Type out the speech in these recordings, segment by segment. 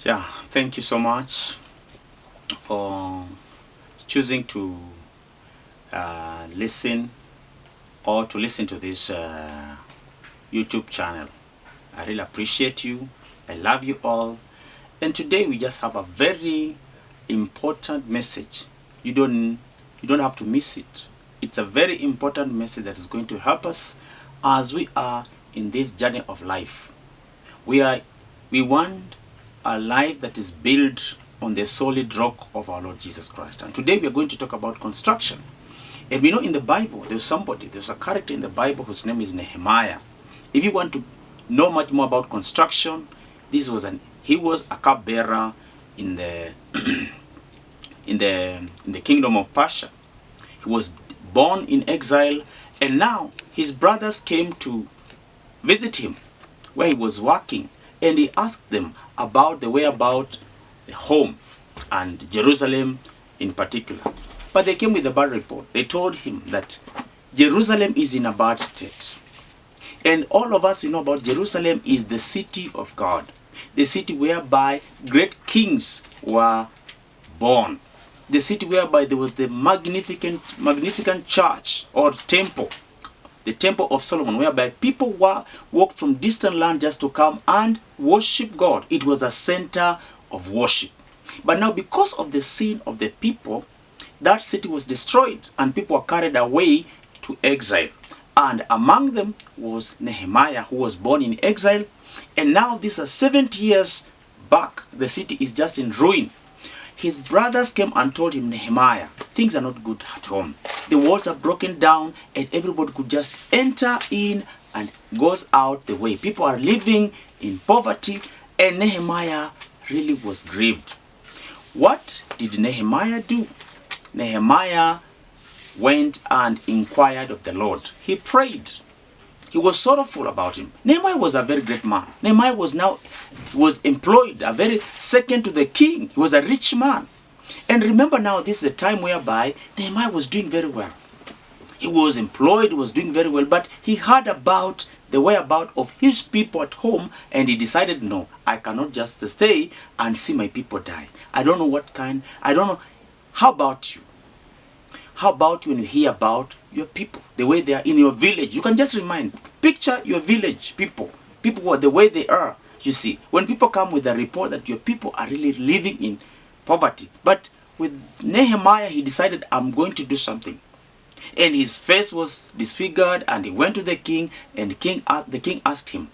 Yeah, thank you so much for choosing to listen or to listen to this YouTube channel. I really appreciate you. I love you all. And today we just have a very important message. You don't have to miss it. It's a very important message that is going to help us as we are in this journey of life. We want a life that is built on the solid rock of our Lord Jesus Christ. And today we are going to talk about construction. And we know in the Bible, there's a character in the Bible whose name is Nehemiah. If you want to know much more about construction, he was a cupbearer in the in the kingdom of Persia. He was born in exile, and now his brothers came to visit him where he was working, and he asked them about the way about home and Jerusalem in particular. But they came with a bad report. They told him that Jerusalem is in a bad state. And all of us, we know about Jerusalem is the city of God, the city whereby great kings were born, the city whereby there was the magnificent church or temple, the temple of Solomon, whereby people walked from distant land just to come and worship God. It was a center of worship. But now, because of the sin of the people, that city was destroyed and people were carried away to exile. And among them was Nehemiah, who was born in exile. And now these are 70 years back. The city is just in ruin. His brothers came and told him, Nehemiah, things are not good at home. The walls are broken down and everybody could just enter in and goes out the way. People are living in poverty, and Nehemiah really was grieved. What did Nehemiah do? Nehemiah went and inquired of the Lord. He prayed. He was sorrowful about him. Nehemiah was a very great man. Nehemiah was employed, a very second to the king. He was a rich man. And remember now, this is a time whereby Nehemiah was doing very well. He was employed, he was doing very well, but he heard about the whereabouts of his people at home, and he decided, no, I cannot just stay and see my people die. I don't know. How about you? How about when you hear about your people, the way they are in your village? You can just picture your village people who are the way they are. You see, when people come with a report that your people are really living in poverty. But with Nehemiah, he decided, I'm going to do something. And his face was disfigured, and he went to the king, and the king asked him,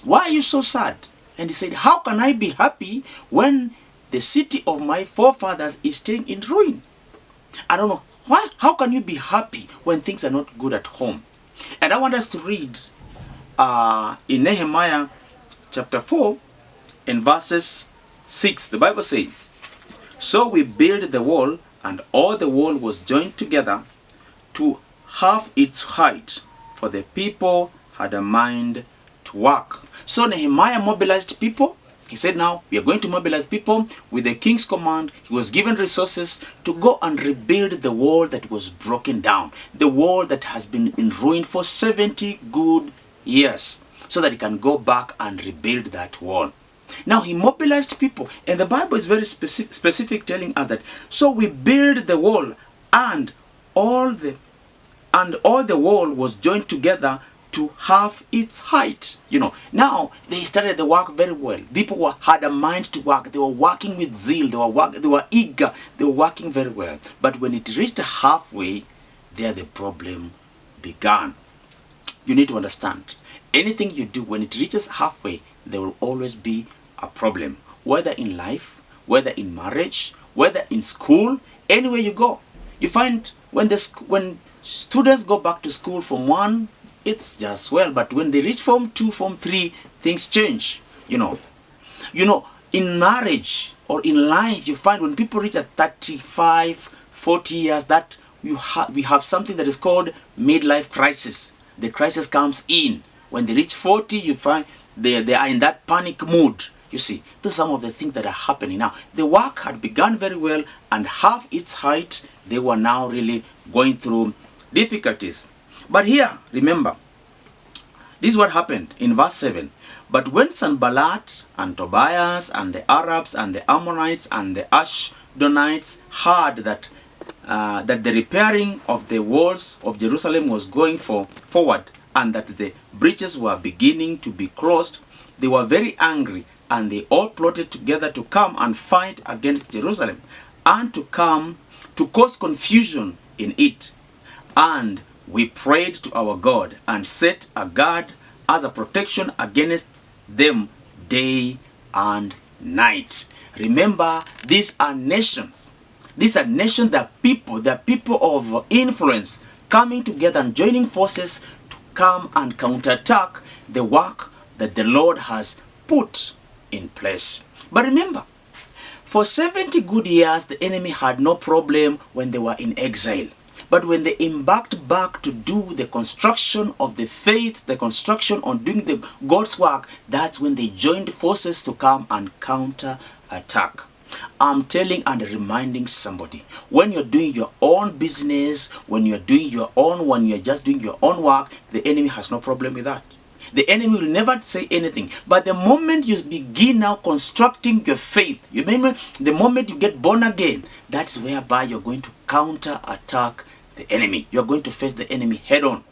why are you so sad? And he said, how can I be happy when the city of my forefathers is staying in ruin? I don't know. How can you be happy when things are not good at home? And I want us to read in Nehemiah chapter 4 and verses 6. The Bible says, so we built the wall, and all the wall was joined together to half its height, for the people had a mind to work. So Nehemiah mobilized people. He said, now we are going to mobilize people. With the king's command, he was given resources to go and rebuild the wall that was broken down, the wall that has been in ruin for 70 good years, so that he can go back and rebuild that wall. Now he mobilized people, and the Bible is very specific, telling us that, so we built the wall, and all the wall was joined together to half its height. Now they started the work very well. People had a mind to work. They were working with zeal. They were eager. They were working very well. But when it reached halfway, there the problem began. You need to understand, anything you do, when it reaches halfway, there will always be a problem. Whether in life, whether in marriage, whether in school, anywhere you go. You find when students go back to school from 1, it's just well, but when they reach Form 2, Form 3, things change. In marriage or in life, you find when people reach at 35, 40 years, that we have something that is called midlife crisis. The crisis comes in. When they reach 40, you find they are in that panic mood. You see, those are some of the things that are happening now. The work had begun very well, and half its height, they were now really going through difficulties. But here, remember, this is what happened in verse 7. But when Sanballat and Tobias and the Arabs and the Ammonites and the Ashdodites heard that the repairing of the walls of Jerusalem was going forward, and that the breaches were beginning to be closed, they were very angry, and they all plotted together to come and fight against Jerusalem, and to cause confusion in it. And we prayed to our God and set a guard as a protection against them day and night. Remember, these are nations. These are nations, they're people of influence coming together and joining forces to come and counterattack the work that the Lord has put in place. But remember, for 70 good years, the enemy had no problem when they were in exile. But when they embarked back to do the construction of the faith, the construction on doing the God's work, that's when they joined forces to come and counter-attack. I'm telling and reminding somebody, when you're doing your own business, when you're just doing your own work, the enemy has no problem with that. The enemy will never say anything. But the moment you begin now constructing your faith, you remember, the moment you get born again, that's whereby you're going to counter-attack the enemy. You're going to face the enemy head on.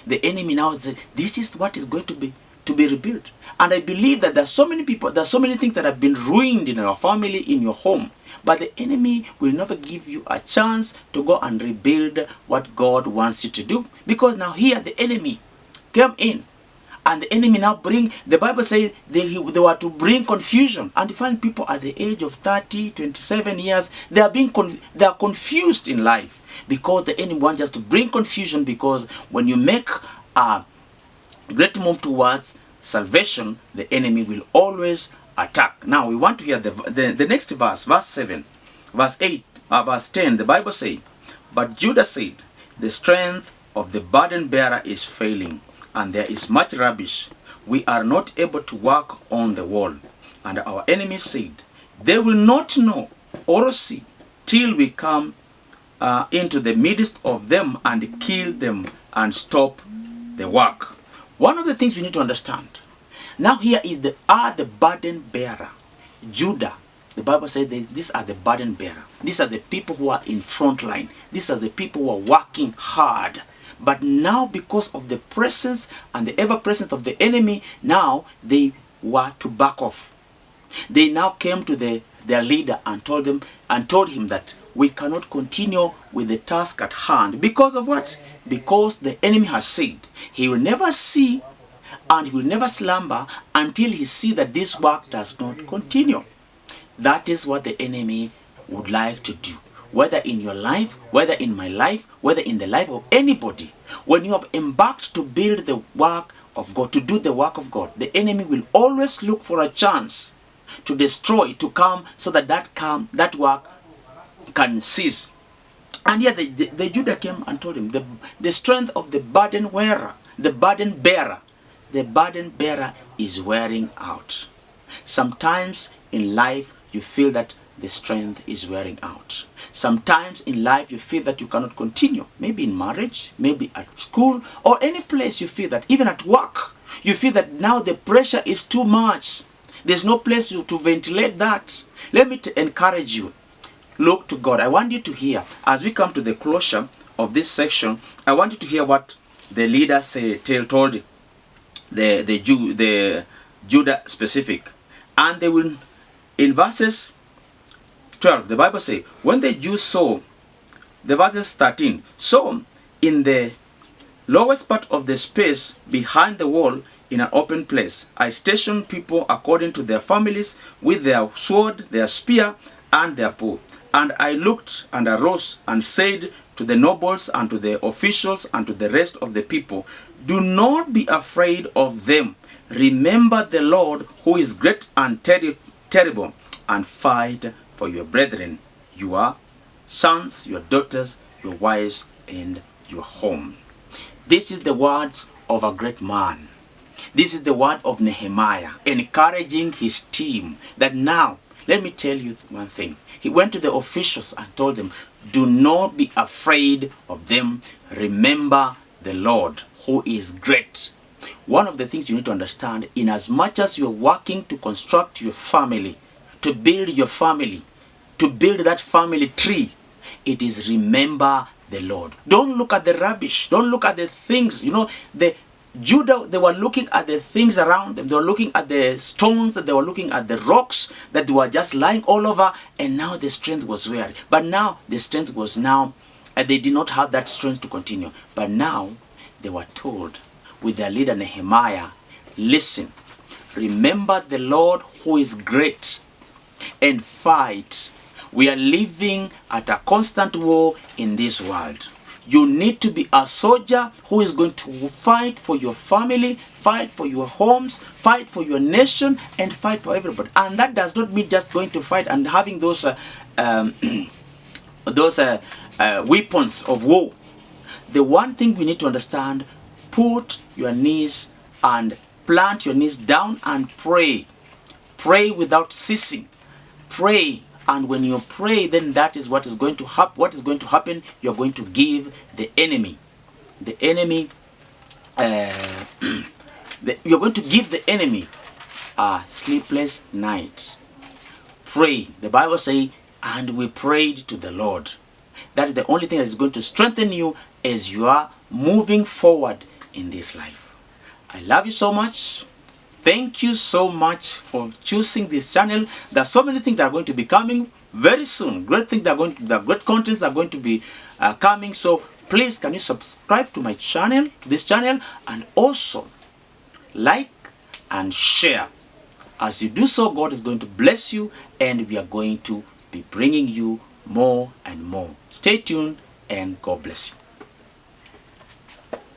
The enemy now says, this is what is going to be rebuilt. And I believe that there's so many people, there's so many things that have been ruined in your family, in your home. But the enemy will never give you a chance to go and rebuild what God wants you to do. Because now here the enemy came in. And the enemy now the Bible says they were to bring confusion. And you find people at the age of 30, 27 years, they are confused in life. Because the enemy wants us to bring confusion, because when you make a great move towards salvation, the enemy will always attack. Now we want to hear the next verse 7, verse 8, verse 10. The Bible says, but Judah said, the strength of the burden bearer is failing, and there is much rubbish. We are not able to work on the wall. And our enemies said, they will not know or see till we come into the midst of them and kill them and stop the work. One of the things we need to understand, now here is the burden bearer. Judah, the Bible says these are the burden bearer. These are the people who are in front line. These are the people who are working hard. But now, because of the presence and the ever-presence of the enemy, now they were to back off. They now came to their leader and told him that we cannot continue with the task at hand. Because of what? Because the enemy has said he will never see and he will never slumber until he see that this work does not continue. That is what the enemy would like to do. Whether in your life, whether in my life, whether in the life of anybody, when you have embarked to build the work of God, to do the work of God, the enemy will always look for a chance to destroy, to come, so that work can cease. And yet the Judah came and told him, the strength of the burden bearer is wearing out. Sometimes in life you feel that the strength is wearing out. Sometimes in life you feel that you cannot continue. Maybe in marriage, maybe at school, or any place you feel that, even at work, you feel that now the pressure is too much. There's no place to ventilate that. Let me encourage you. Look to God. I want you to hear, as we come to the closure of this section, I want you to hear what the leader told the Judah specific. And they will, in verses 12, the Bible says, when the Jews saw, the verses 13, so in the lowest part of the space behind the wall, in an open place, I stationed people according to their families, with their sword, their spear, and their bow. And I looked and arose and said to the nobles and to the officials and to the rest of the people, do not be afraid of them. Remember the Lord, who is great and terrible, and fight for your brethren, your sons, your daughters, your wives, and your home. This is the words of a great man. This is the word of Nehemiah, encouraging his team that now, let me tell you one thing. He went to the officials and told them, do not be afraid of them. Remember the Lord, who is great. one of the things you need to understand, in as much as you're working to construct your family, to build your family, to build that family tree, it is remember the Lord. Don't look at the rubbish. Don't look at the things. You know, the Judah, they were looking at the things around them. They were looking at the stones. They were looking at the rocks that were just lying all over. And now the strength was weary. But now the strength was now, they did not have that strength to continue. But now they were told with their leader Nehemiah, listen, remember the Lord who is great and fight. We are living at a constant war in this world. You need to be a soldier who is going to fight for your family, fight for your homes, fight for your nation, and fight for everybody. And that does not mean just going to fight and having those weapons of war. The one thing we need to understand, put your knees and plant your knees down and pray. Pray without ceasing. Pray. And when you pray, then that is what is going to happen. What is going to happen? You're going to give the enemy, you're going to give the enemy a sleepless night. Pray. The Bible says, and we prayed to the Lord. That is the only thing that is going to strengthen you as you are moving forward in this life. I love you so much. Thank you so much for choosing this channel. There are so many things that are going to be coming very soon. Great things that are going to, the great contents are going to be coming. So please, can you subscribe to my channel, to this channel, and also like and share. As you do so, God is going to bless you, and we are going to be bringing you more and more. Stay tuned, and God bless you.